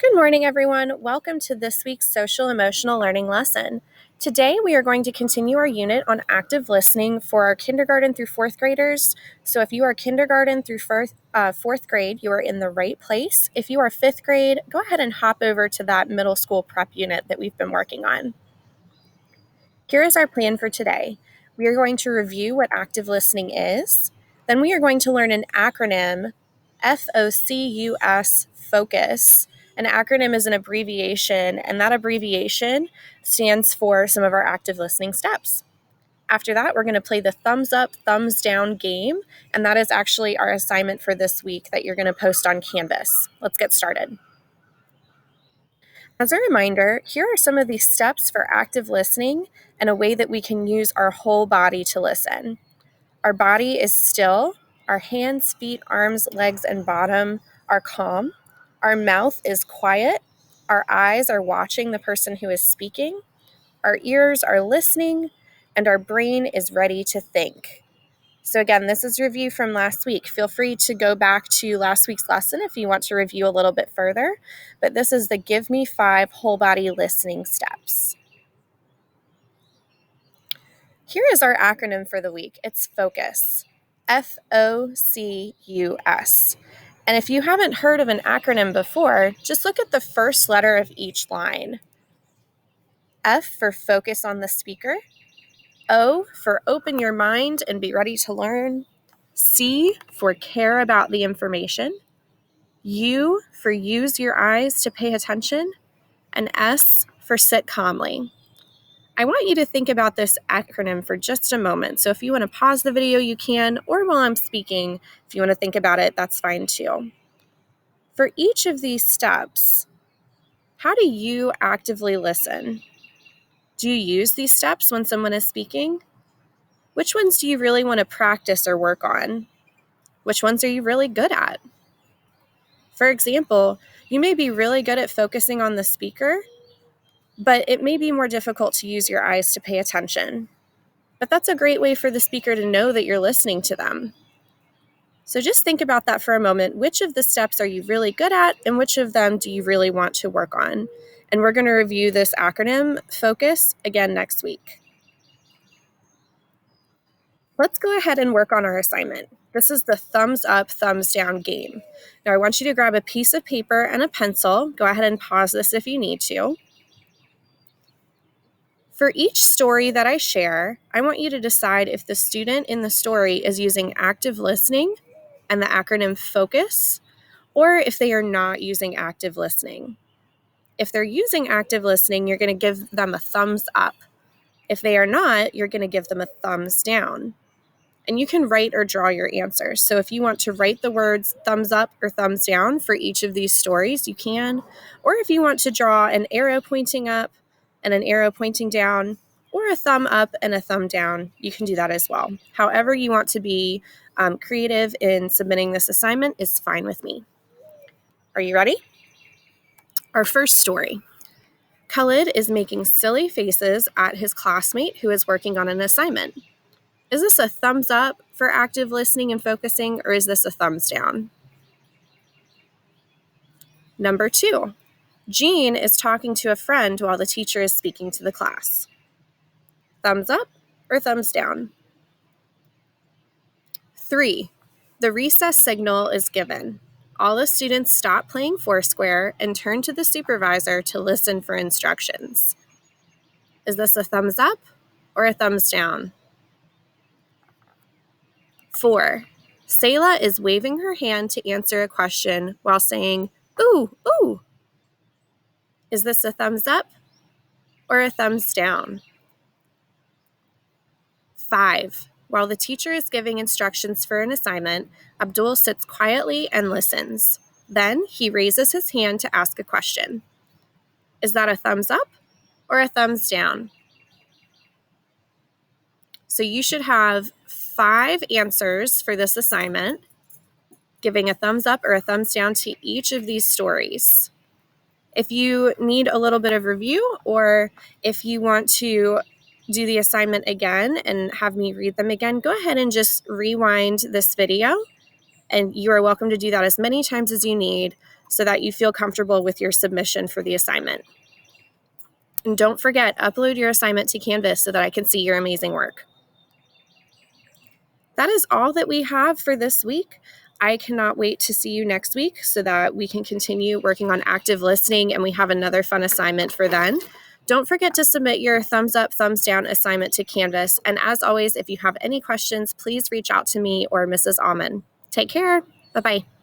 Good morning, everyone. Welcome to this week's Social Emotional Learning lesson. Today, we are going to continue our unit on active listening for our kindergarten through fourth graders. So if you are kindergarten through fourth grade, you are in the right place. If you are fifth grade, go ahead and hop over to that middle school prep unit that we've been working on. Here is our plan for today. We are going to review what active listening is. Then we are going to learn an acronym, FOCUS, focus. An acronym is an abbreviation, and that abbreviation stands for some of our active listening steps. After that, we're going to play the thumbs up, thumbs down game, and that is actually our assignment for this week that you're going to post on Canvas. Let's get started. As a reminder, here are some of the steps for active listening and a way that we can use our whole body to listen. Our body is still. Our hands, feet, arms, legs, and bottom are calm. Our mouth is quiet. Our eyes are watching the person who is speaking. Our ears are listening, and our brain is ready to think. So again, this is review from last week. Feel free to go back to last week's lesson if you want to review a little bit further, but this is the Give Me 5 whole body listening steps. Here is our acronym for the week. It's FOCUS, FOCUS. And if you haven't heard of an acronym before, just look at the first letter of each line. F for focus on the speaker. O for open your mind and be ready to learn. C for care about the information. U for use your eyes to pay attention. And S for sit calmly. I want you to think about this acronym for just a moment. So if you want to pause the video, you can, or while I'm speaking, if you want to think about it, that's fine too. For each of these steps, how do you actively listen? Do you use these steps when someone is speaking? Which ones do you really want to practice or work on? Which ones are you really good at? For example, you may be really good at focusing on the speaker, but it may be more difficult to use your eyes to pay attention. But that's a great way for the speaker to know that you're listening to them. So just think about that for a moment. Which of the steps are you really good at, and which of them do you really want to work on? And we're going to review this acronym, FOCUS, again next week. Let's go ahead and work on our assignment. This is the thumbs up, thumbs down game. Now I want you to grab a piece of paper and a pencil. Go ahead and pause this if you need to. For each story that I share, I want you to decide if the student in the story is using active listening and the acronym FOCUS, or if they are not using active listening. If they're using active listening, you're going to give them a thumbs up. If they are not, you're going to give them a thumbs down. And you can write or draw your answers. So if you want to write the words thumbs up or thumbs down for each of these stories, you can. Or if you want to draw an arrow pointing up and an arrow pointing down, or a thumb up and a thumb down, you can do that as well. However you want to be creative in submitting this assignment is fine with me. Are you ready? Our first story. Khalid is making silly faces at his classmate who is working on an assignment. Is this a thumbs up for active listening and focusing, or is this a thumbs down? Number 2, Jean is talking to a friend while the teacher is speaking to the class. Thumbs up or thumbs down? 3, the recess signal is given. All the students stop playing Foursquare and turn to the supervisor to listen for instructions. Is this a thumbs up or a thumbs down? 4, Selah is waving her hand to answer a question while saying, "Ooh, ooh." Is this a thumbs up or a thumbs down? 5, while the teacher is giving instructions for an assignment, Abdul sits quietly and listens. Then he raises his hand to ask a question. Is that a thumbs up or a thumbs down? So you should have 5 answers for this assignment, giving a thumbs up or a thumbs down to each of these stories. If you need a little bit of review, or if you want to do the assignment again and have me read them again, go ahead and just rewind this video, and you are welcome to do that as many times as you need. so that you feel comfortable with your submission for the assignment. And don't forget, upload your assignment to Canvas so that I can see your amazing work. That is all that we have for this week. I cannot wait to see you next week so that we can continue working on active listening and we have another fun assignment for then. Don't forget to submit your thumbs up, thumbs down assignment to Canvas. And as always, if you have any questions, please reach out to me or Mrs. Almond. Take care. Bye-bye.